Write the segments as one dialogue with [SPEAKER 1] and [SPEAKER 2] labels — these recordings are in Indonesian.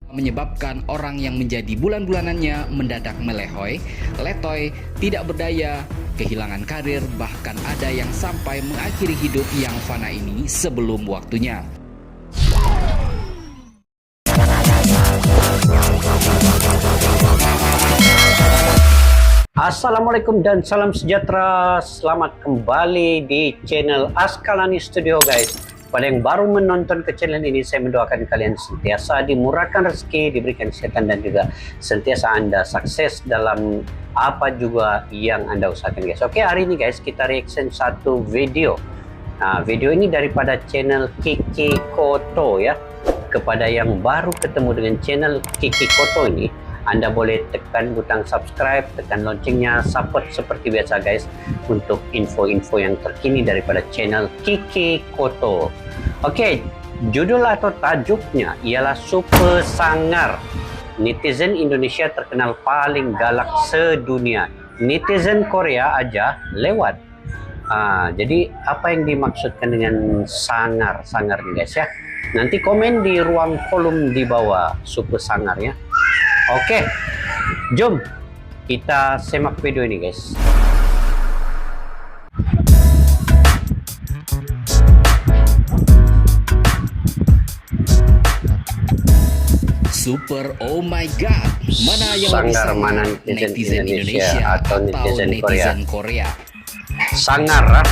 [SPEAKER 1] menyebabkan orang yang menjadi bulan-bulanannya mendadak melehoi, letoy, tidak berdaya, kehilangan karir, bahkan ada yang sampai mengakhiri hidup yang fana ini sebelum waktunya.
[SPEAKER 2] Assalamualaikum dan salam sejahtera. Selamat kembali di channel Askalani Studio, guys. Pada yang baru menonton ke channel ini, saya mendoakan kalian sentiasa dimurahkan rezeki, diberikan kesehatan, dan juga sentiasa Anda sukses dalam apa juga yang Anda usahakan, guys. Oke, hari ini guys, kita reaction satu video. Nah, video ini daripada channel Kiki Koto ya. Kepada yang baru ketemu dengan channel Kiki Koto ini, Anda boleh tekan butang subscribe, tekan loncengnya, support seperti biasa guys, untuk info-info yang terkini daripada channel Kiki Koto. Oke, judul atau tajuknya ialah Super Sangar. Netizen Indonesia terkenal paling galak sedunia. Netizen Korea aja lewat. Jadi apa yang dimaksudkan dengan sangar nih guys ya? Nanti komen di ruang kolom di bawah Super Sangar ya. Oke, jom kita semak video ini guys.
[SPEAKER 1] Super oh my god, mana yang lebih sangar, netizen Indonesia atau netizen Korea?
[SPEAKER 2] Sangar,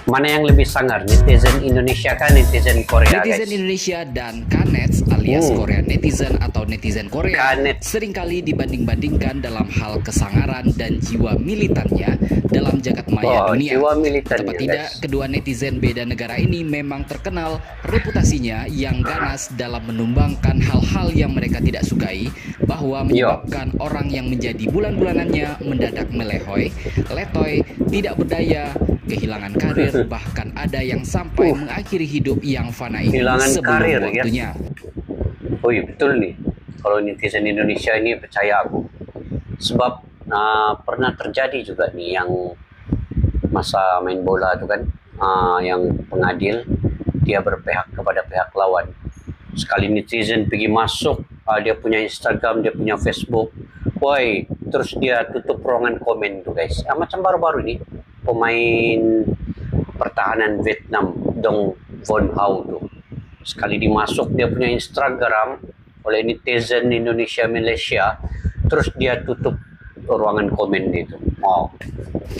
[SPEAKER 2] mana yang lebih sangar, netizen Indonesia kan netizen Korea?
[SPEAKER 1] Netizen
[SPEAKER 2] guys,
[SPEAKER 1] Indonesia dan Kanets alias Korea netizen atau netizen Korea
[SPEAKER 2] Kanet
[SPEAKER 1] seringkali dibanding-bandingkan dalam hal kesangaran dan jiwa militannya dalam jagat maya dunia. Tepat tidak, kedua netizen beda negara ini memang terkenal reputasinya yang ganas dalam menumbangkan hal-hal yang mereka tidak sukai, bahwa menyebabkan orang yang menjadi bulan-bulanannya mendadak melehoi, letoy, tidak berdaya, kehilangan karir, bahkan ada yang sampai mengakhiri hidup yang fana ini sebelum karir, waktunya.
[SPEAKER 2] Ya? Oh iya betul nih, kalau netizen Indonesia ini percaya aku, sebab pernah terjadi juga nih yang masa main bola itu kan, yang pengadil dia berpihak kepada pihak lawan. Sekali netizen pergi masuk, dia punya Instagram, dia punya Facebook, woi, terus dia tutup ruangan komen tuh guys. Macam baru-baru ini pemain pertahanan Vietnam Dong Von Hau tuh, sekali dimasuk dia punya Instagram oleh netizen Indonesia Malaysia, terus dia tutup ruangan komen itu.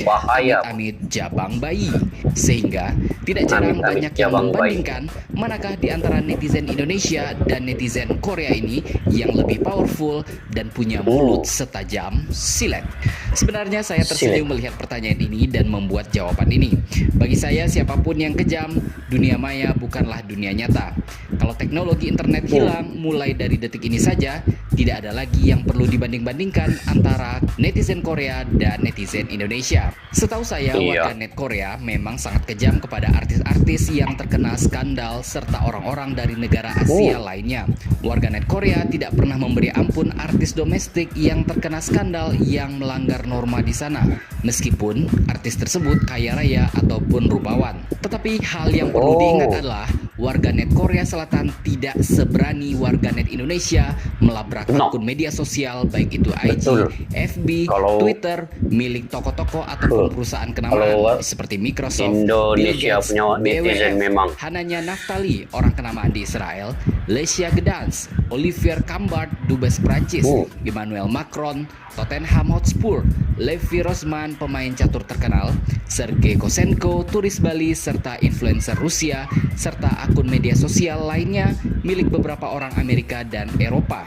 [SPEAKER 2] Bahaya.
[SPEAKER 1] Amit jabang bayi, sehingga tidak jarang banyak yang membandingkan manakah di antara netizen Indonesia dan netizen Korea ini yang lebih powerful dan punya mulut setajam silet. Sebenarnya saya tersenyum melihat pertanyaan ini dan membuat jawaban ini. Bagi saya, siapapun yang kejam, dunia maya bukanlah dunia nyata. Kalau teknologi internet hilang mulai dari detik ini saja, tidak ada lagi yang perlu dibanding-bandingkan antara netizen Korea dan netizen Indonesia. Setahu saya, warganet Korea memang sangat kejam kepada artis-artis yang terkena skandal serta orang-orang dari negara Asia lainnya. Warganet Korea tidak pernah memberi ampun artis domestik yang terkena skandal yang melanggar norma di sana, meskipun artis tersebut kaya raya ataupun rupawan. Tetapi hal yang perlu diingat adalah warganet Korea Selatan tidak seberani warganet Indonesia melabrak akun media sosial, baik itu IG, FB, Twitter, milik tokoh-tokoh ataupun perusahaan kenamaan seperti Microsoft,
[SPEAKER 2] Indonesia
[SPEAKER 1] Gates,
[SPEAKER 2] punya netizen
[SPEAKER 1] BWF,
[SPEAKER 2] memang.
[SPEAKER 1] Hananya Naftali, orang kenamaan di Israel, Lecia Gedans, Olivier Cambard, Dubes Prancis, Emmanuel Macron, Tottenham Hotspur, Levi Rosman, pemain catur terkenal, Sergei Kosenko, turis Bali, serta influencer Rusia, serta akun media sosial lainnya milik beberapa orang Amerika dan Eropa.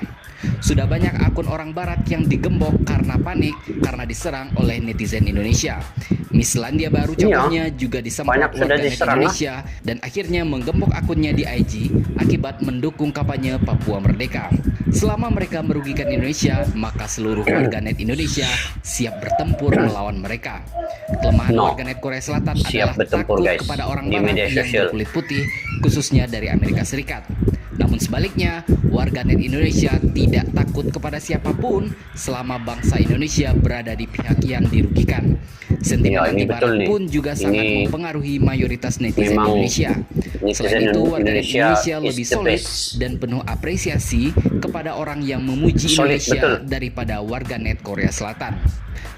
[SPEAKER 1] Sudah banyak akun orang barat yang digembok karena panik karena diserang oleh netizen Indonesia. Miss Landia Baru contohnya juga disemprot warganet Indonesia dan akhirnya menggembok akunnya di IG akibat mendukung kampanye Papua Merdeka. Selama mereka merugikan Indonesia, maka seluruh warganet Indonesia siap bertempur melawan mereka. Kelemahan warganet Korea Selatan adalah takut kepada orang barat yang berkulit putih, khususnya dari Amerika Serikat. Namun sebaliknya, warganet Indonesia tidak takut kepada siapapun selama bangsa Indonesia berada di pihak yang dirugikan. Sentimen
[SPEAKER 2] Ya, ini
[SPEAKER 1] anti
[SPEAKER 2] betul
[SPEAKER 1] Barat
[SPEAKER 2] nih.
[SPEAKER 1] pun juga sangat
[SPEAKER 2] Ini
[SPEAKER 1] mempengaruhi mayoritas netizen
[SPEAKER 2] memang
[SPEAKER 1] Indonesia. Selain
[SPEAKER 2] netizen
[SPEAKER 1] itu, warganet
[SPEAKER 2] Indonesia
[SPEAKER 1] Indonesia
[SPEAKER 2] is
[SPEAKER 1] lebih
[SPEAKER 2] the
[SPEAKER 1] solid
[SPEAKER 2] best.
[SPEAKER 1] dan penuh apresiasi kepada orang yang memuji
[SPEAKER 2] Solid,
[SPEAKER 1] Indonesia
[SPEAKER 2] betul.
[SPEAKER 1] daripada warganet Korea Selatan.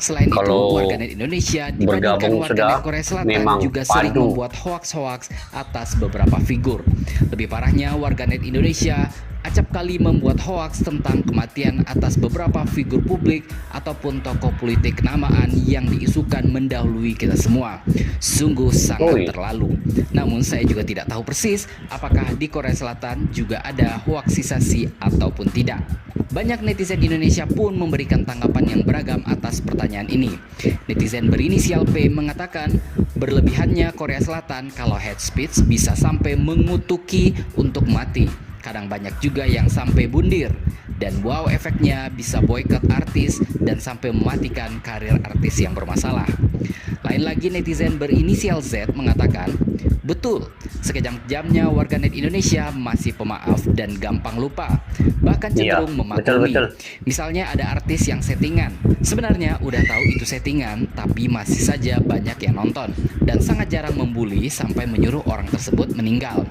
[SPEAKER 1] Selain itu,
[SPEAKER 2] Kalau
[SPEAKER 1] warganet Indonesia dibandingkan
[SPEAKER 2] bergabung
[SPEAKER 1] warganet
[SPEAKER 2] sudah,
[SPEAKER 1] Korea Selatan
[SPEAKER 2] memang
[SPEAKER 1] juga sering
[SPEAKER 2] padu.
[SPEAKER 1] membuat hoaks-hoaks atas beberapa figur. Lebih parahnya, warganet Indonesia acap kali membuat hoaks tentang kematian atas beberapa figur publik ataupun tokoh politik kenamaan yang diisukan mendahului kita semua. Sungguh sangat terlalu. Namun saya juga tidak tahu persis apakah di Korea Selatan juga ada hoaksisasi ataupun tidak. Banyak netizen Indonesia pun memberikan tanggapan yang beragam atas pertanyaan ini. Netizen berinisial P mengatakan, berlebihannya Korea Selatan kalau hate speech bisa sampai mengutuki untuk mati. Kadang banyak juga yang sampai bundir. Dan wow, efeknya bisa boykot artis dan sampai mematikan karir artis yang bermasalah. Lain lagi, netizen berinisial Z mengatakan, betul, sekejam-jamnya warganet Indonesia masih pemaaf dan gampang lupa, bahkan cenderung memaklumi. Misalnya ada artis yang settingan, sebenarnya udah tahu itu settingan, tapi masih saja banyak yang nonton dan sangat jarang membuli sampai menyuruh orang tersebut meninggal.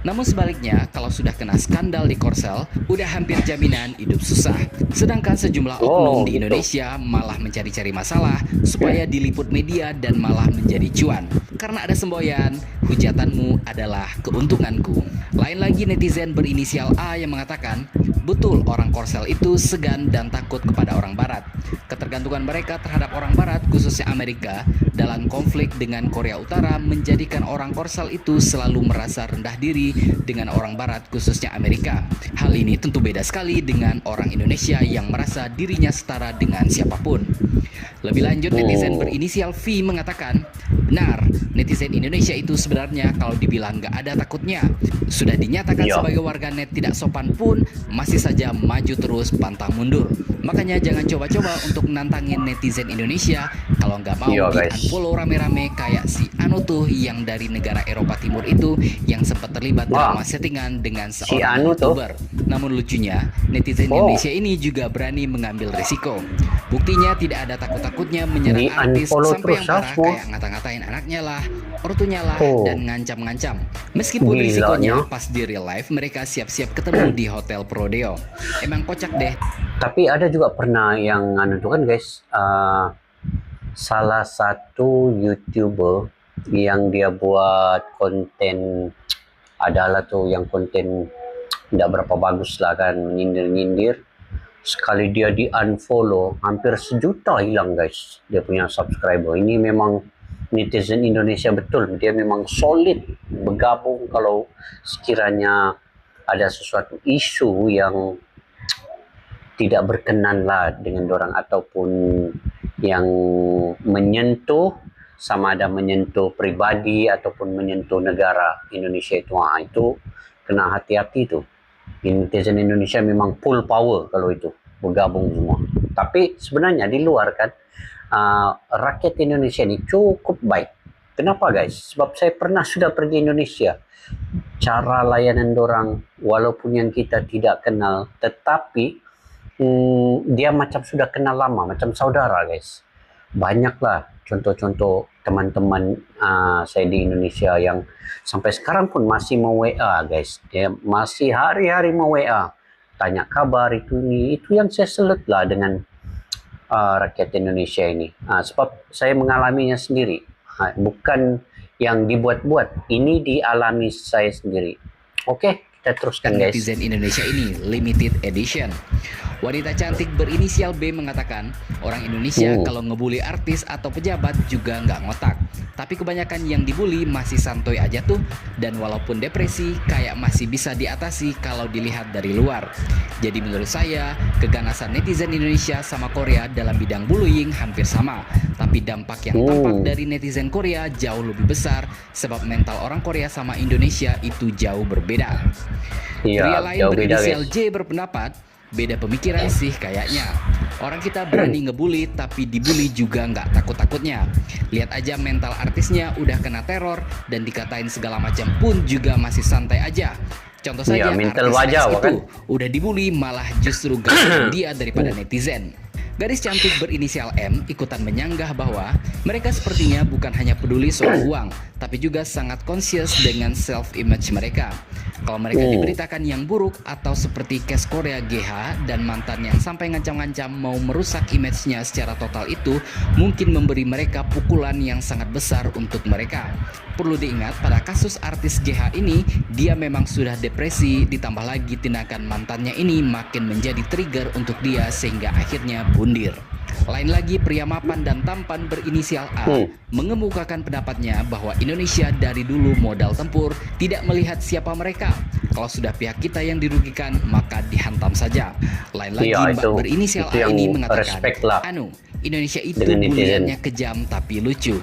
[SPEAKER 1] Namun sebaliknya, kalau sudah kena skandal di Korsel, udah hampir jaminan hidup susah. Sedangkan sejumlah oknum di Indonesia malah mencari-cari masalah supaya diliput media dan malah menjadi cuan. Karena ada semboyan, hujatanmu adalah keuntunganku. Lain lagi, netizen berinisial A yang mengatakan, betul orang Korsel itu segan dan takut kepada orang Barat. Ketergantungan mereka terhadap orang Barat, khususnya Amerika, dalam konflik dengan Korea Utara menjadikan orang Korsel itu selalu merasa rendah diri dengan orang Barat, khususnya Amerika. Hal ini tentu beda sekali dengan orang Indonesia yang merasa dirinya setara dengan siapapun. Lebih lanjut, netizen berinisial V mengatakan, benar, netizen Indonesia itu sebenarnya kalau dibilang nggak ada takutnya. Sudah dinyatakan sebagai warganet tidak sopan pun masih saja maju terus pantang mundur. Makanya jangan coba-coba untuk nantangin netizen Indonesia kalau nggak mau di-unfollow rame-rame kayak si Anu tuh yang dari negara Eropa Timur itu yang sempat terlibat dalam settingan dengan seorang YouTuber. Namun lucunya, netizen Indonesia ini juga berani mengambil risiko. Buktinya tidak ada takut-takutnya menyerang artis sampai yang parah kayak ngata-ngatain anaknya lah, ortunya lah, dan ngancam-ngancam. Meskipun risikonya pas di real life mereka siap-siap ketemu di hotel Prodeo. Emang kocak deh.
[SPEAKER 2] Tapi ada juga pernah yang itu kan guys, salah satu YouTuber yang dia buat konten adalah tuh yang konten tidak berapa bagus lah kan, nyindir-nyindir. Sekali dia di unfollow, hampir 1 juta hilang guys dia punya subscriber. Ini memang netizen Indonesia betul, dia memang solid bergabung kalau sekiranya ada sesuatu isu yang tidak berkenan lah dengan orang ataupun yang menyentuh, sama ada menyentuh pribadi ataupun menyentuh negara Indonesia itu. Itu kena hati-hati tuh. Netizen Indonesia memang full power kalau itu bergabung semua. Tapi sebenarnya di luar kan, rakyat Indonesia ini cukup baik. Kenapa guys? Sebab saya sudah pergi Indonesia. Cara layanan dorang walaupun yang kita tidak kenal, tetapi dia macam sudah kenal lama, macam saudara guys. Banyaklah contoh-contoh teman-teman saya di Indonesia yang sampai sekarang pun masih mau WA guys. Dia masih hari-hari mau WA, tanya kabar itu yang saya salut lah dengan rakyat Indonesia ini. Sebab saya mengalaminya sendiri, bukan yang dibuat-buat. Ini dialami saya sendiri. Oke, kita teruskan guys.
[SPEAKER 1] Netizen Indonesia ini limited edition. Wanita cantik berinisial B mengatakan, orang Indonesia kalau ngebully artis atau pejabat juga nggak ngotak. Tapi kebanyakan yang dibully masih santuy aja tuh. Dan walaupun depresi, kayak masih bisa diatasi kalau dilihat dari luar. Jadi menurut saya, keganasan netizen Indonesia sama Korea dalam bidang bullying hampir sama. Tapi dampak yang tampak dari netizen Korea jauh lebih besar, sebab mental orang Korea sama Indonesia itu jauh berbeda. Pria lain berinisial J berpendapat, beda pemikiran sih kayaknya. Orang kita berani ngebully, tapi dibully juga nggak takut-takutnya. Lihat aja mental artisnya udah kena teror dan dikatain segala macam pun juga masih santai aja. Contoh saja
[SPEAKER 2] mental
[SPEAKER 1] artis
[SPEAKER 2] wajah
[SPEAKER 1] X
[SPEAKER 2] kan.
[SPEAKER 1] itu udah dibully malah justru gak dia daripada netizen. Gadis cantik berinisial M ikutan menyanggah bahwa mereka sepertinya bukan hanya peduli soal uang, tapi juga sangat conscious dengan self-image mereka. Kalau mereka diberitakan yang buruk atau seperti case Korea GH dan mantan yang sampai ngancam-ngancam mau merusak image-nya secara total itu mungkin memberi mereka pukulan yang sangat besar untuk mereka. Perlu diingat pada kasus artis GH ini, dia memang sudah depresi, ditambah lagi tindakan mantannya ini makin menjadi trigger untuk dia sehingga akhirnya bundir. Lain lagi pria mapan dan tampan berinisial A mengemukakan pendapatnya bahwa Indonesia dari dulu modal tempur tidak melihat siapa mereka. Kalau sudah pihak kita yang dirugikan maka dihantam saja. Lain lagi Mbak berinisial A ini mengatakan, Indonesia itu buliannya kejam tapi lucu.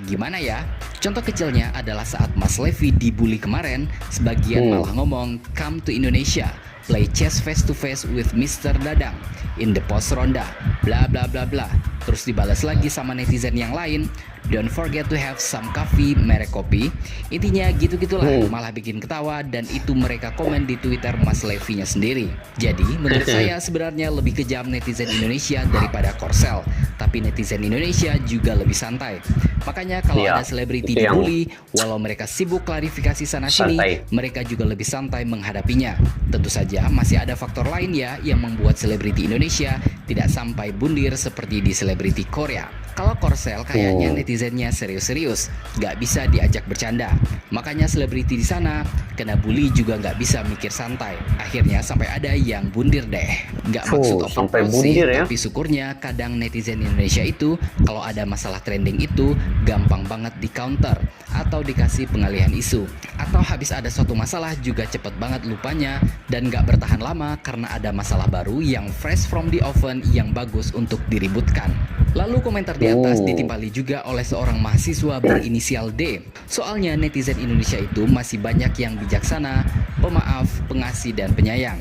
[SPEAKER 1] Gimana ya? Contoh kecilnya adalah saat Mas Levi dibully kemarin, sebagian malah ngomong come to Indonesia, play chess face to face with Mr. Dadang in the post ronda, bla bla bla bla. Terus dibalas lagi sama netizen yang lain, don't forget to have some coffee, merek kopi. Intinya gitu-gitulah, malah bikin ketawa dan itu mereka komen di Twitter Mas Levi-nya sendiri. Jadi menurut saya sebenarnya lebih kejam netizen Indonesia daripada Korsel, tapi netizen Indonesia juga lebih santai. Makanya kalau ada selebriti dibully, walau mereka sibuk klarifikasi sana-sini, mereka juga lebih santai menghadapinya. Tentu saja masih ada faktor lain ya yang membuat selebriti Indonesia tidak sampai bundir seperti di selebriti Korea. Kalau Korsel kayaknya netizennya serius-serius, nggak bisa diajak bercanda. Makanya selebriti di sana kena bully juga nggak bisa mikir santai. Akhirnya sampai ada yang bundir deh. Nggak maksud overproud sih, tapi syukurnya kadang netizen Indonesia itu kalau ada masalah trending itu gampang banget di counter atau dikasih pengalihan isu. Atau habis ada suatu masalah juga cepet banget lupanya dan nggak bertahan lama karena ada masalah baru yang fresh from the oven yang bagus untuk diributkan. Lalu komentar di atas ditimpali juga oleh seorang mahasiswa berinisial D. Soalnya netizen Indonesia itu masih banyak yang bijaksana, pemaaf, pengasih, dan penyayang.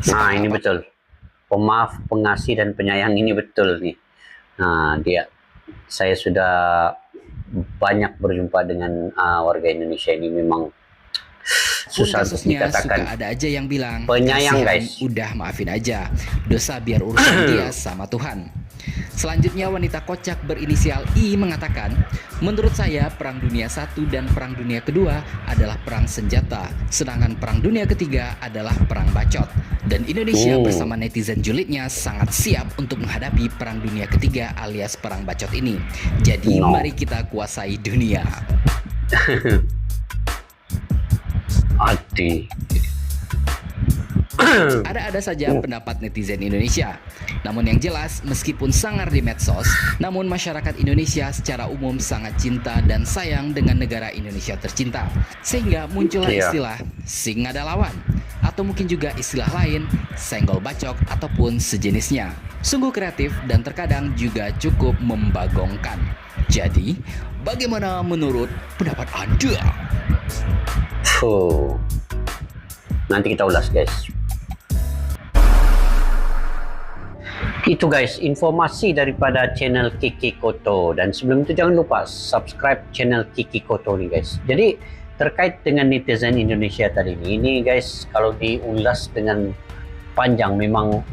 [SPEAKER 2] Nah ini betul, pemaaf, pengasih, dan penyayang ini betul nih. Nah saya sudah banyak berjumpa dengan warga Indonesia ini, memang susah untuk dikatakan.
[SPEAKER 1] Suka ada aja yang bilang
[SPEAKER 2] penyayang guys,
[SPEAKER 1] udah maafin aja, dosa biar urusan dia sama Tuhan. Selanjutnya wanita kocak berinisial I mengatakan, menurut saya Perang Dunia I dan Perang Dunia Kedua adalah perang senjata, sedangkan Perang Dunia Ketiga adalah perang bacot. Dan Indonesia bersama netizen julidnya sangat siap untuk menghadapi Perang Dunia Ketiga alias perang bacot ini. Jadi mari kita kuasai dunia. Ada-ada saja pendapat netizen Indonesia. Namun yang jelas, meskipun sangar di medsos, namun masyarakat Indonesia secara umum sangat cinta dan sayang dengan negara Indonesia tercinta. Sehingga muncullah istilah sing ada lawan, atau mungkin juga istilah lain, senggol bacok ataupun sejenisnya. Sungguh kreatif dan terkadang juga cukup membagongkan. Jadi, bagaimana menurut pendapat Anda?
[SPEAKER 2] Nanti kita ulas guys. Itu guys, informasi daripada channel Kiki Koto. Dan sebelum itu jangan lupa subscribe channel Kiki Koto nih guys. Jadi terkait dengan netizen Indonesia tadi ini guys, kalau diulas dengan panjang, memang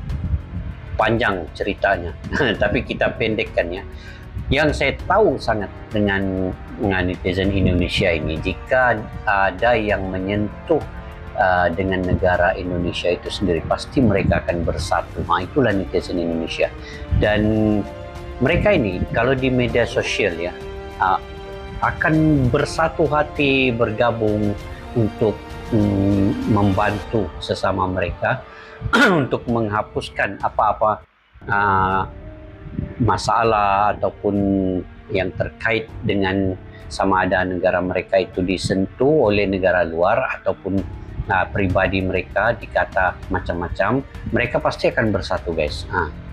[SPEAKER 2] panjang ceritanya. Tapi kita pendekkan ya. Yang saya tahu sangat dengan netizen Indonesia ini, jika ada yang menyentuh dengan negara Indonesia itu sendiri, pasti mereka akan bersatu. Nah, itulah netizen Indonesia. Dan mereka ini kalau di media sosial ya akan bersatu hati, bergabung untuk membantu sesama mereka untuk menghapuskan apa-apa masalah ataupun yang terkait dengan sama ada negara mereka itu disentuh oleh negara luar ataupun pribadi mereka dikata macam-macam, mereka pasti akan bersatu guys.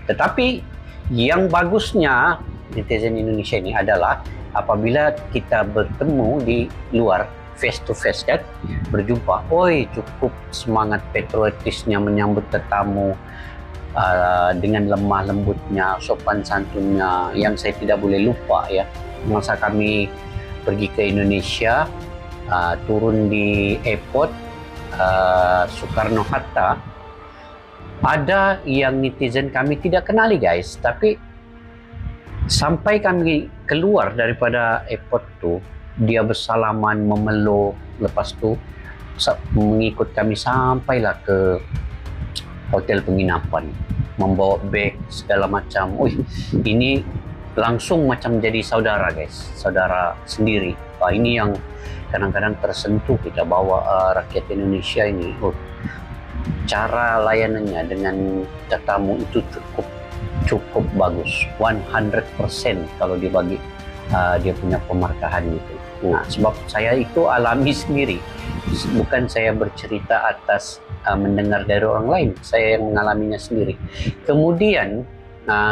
[SPEAKER 2] Tetapi yang bagusnya netizen Indonesia ini adalah apabila kita bertemu di luar face to face kan, berjumpa, cukup semangat patriotisnya menyambut tetamu, dengan lemah lembutnya, sopan santunnya, yang saya tidak boleh lupa ya. Masa kami pergi ke Indonesia, turun di airport, Soekarno-Hatta, ada yang netizen kami tidak kenali guys, tapi sampai kami keluar daripada airport tuh, dia bersalaman, memeluk, lepas tu mengikut kami sampailah ke hotel penginapan, membawa beg segala macam. Ini langsung macam jadi saudara guys, saudara sendiri. Ini yang kadang-kadang tersentuh kita bawa rakyat Indonesia ini. Cara layanannya dengan tetamu itu cukup bagus, 100% kalau dibagi dia punya pemartahan itu. Nah, sebab saya itu alami sendiri, bukan saya bercerita atas mendengar dari orang lain, saya yang mengalaminya sendiri. Kemudian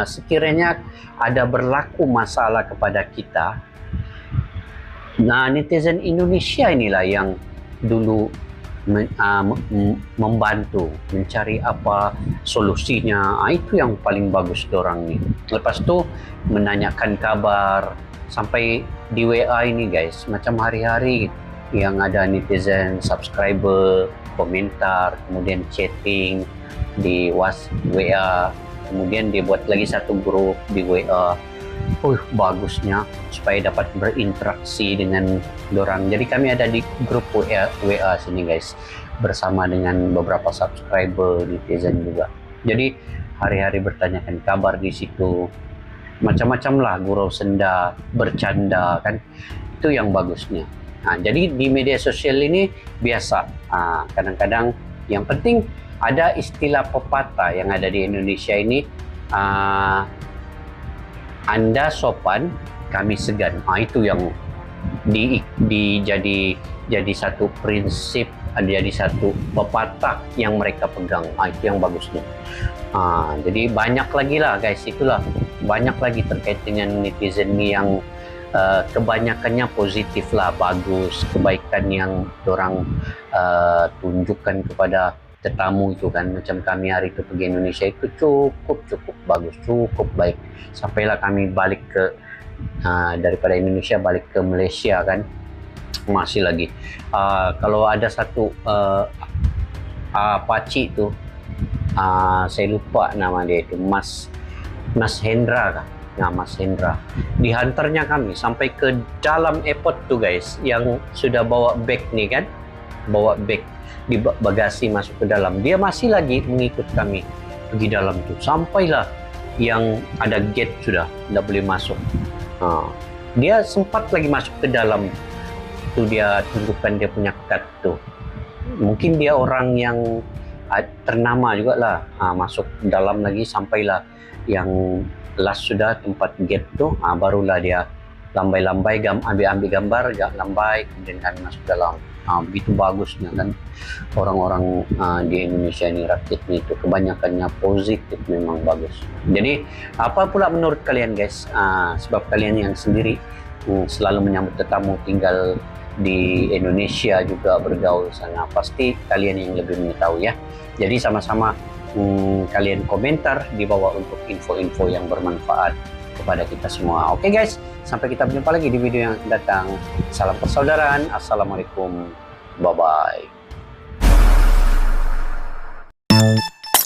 [SPEAKER 2] sekiranya ada berlaku masalah kepada kita, nah netizen Indonesia inilah yang dulu membantu mencari apa solusinya. Itu yang paling bagus dorang nih. Lepas tu menanyakan kabar sampai di WA ini guys, macam hari-hari yang ada netizen, subscriber, komentar, kemudian chatting di WA, kemudian dia buat lagi satu grup di WA. Bagusnya supaya dapat berinteraksi dengan dorang. Jadi kami ada di grup WA sini guys, bersama dengan beberapa subscriber, netizen juga. Jadi hari-hari bertanyakan kabar di situ. Macam-macam lah, gurau senda, bercanda kan. Itu yang bagusnya. Jadi di media sosial ini biasa. Kadang-kadang yang penting ada istilah pepatah yang ada di Indonesia ini, Anda sopan, kami segan. Itu yang jadi satu prinsip, jadi satu pepatah yang mereka pegang. Itu yang bagusnya. Jadi banyak lagi lah guys, itulah banyak lagi terkait dengan netizen yang kebanyakannya positif lah, bagus, kebaikan yang orang tunjukkan kepada tetamu itu kan. Macam kami hari itu pergi Indonesia itu cukup bagus, cukup baik. Sampailah kami balik ke daripada Indonesia balik ke Malaysia kan, masih lagi kalau ada satu pakcik tu, saya lupa nama dia itu, Mas Hendra kan. Mas Hendra, dihantarnya kami sampai ke dalam airport tuh guys, yang sudah bawa beg nih kan, bawa beg di bagasi masuk ke dalam, dia masih lagi mengikut kami pergi dalam tuh, sampailah yang ada gate sudah tidak boleh masuk. Dia sempat lagi masuk ke dalam tuh, dia tunjukkan dia punya kad tuh. Mungkin dia orang yang ternama juga lah. Masuk dalam lagi, sampailah yang last sudah tempat gate tuh, barulah dia lambai-lambai ambil gambar, lambai, kemudian kami masuk dalam. Begitu bagusnya kan orang-orang di Indonesia ini, rakyatnya itu kebanyakannya positif, memang bagus. Jadi apa pula menurut kalian guys, sebab kalian yang sendiri selalu menyambut tetamu, tinggal di Indonesia juga, bergaul sana, pasti kalian yang lebih mengetahui ya. Jadi sama-sama kalian komentar di bawah untuk info-info yang bermanfaat kepada kita semua. Oke guys, sampai kita berjumpa lagi di video yang akan datang. Salam persaudaraan. Assalamualaikum. Bye-bye.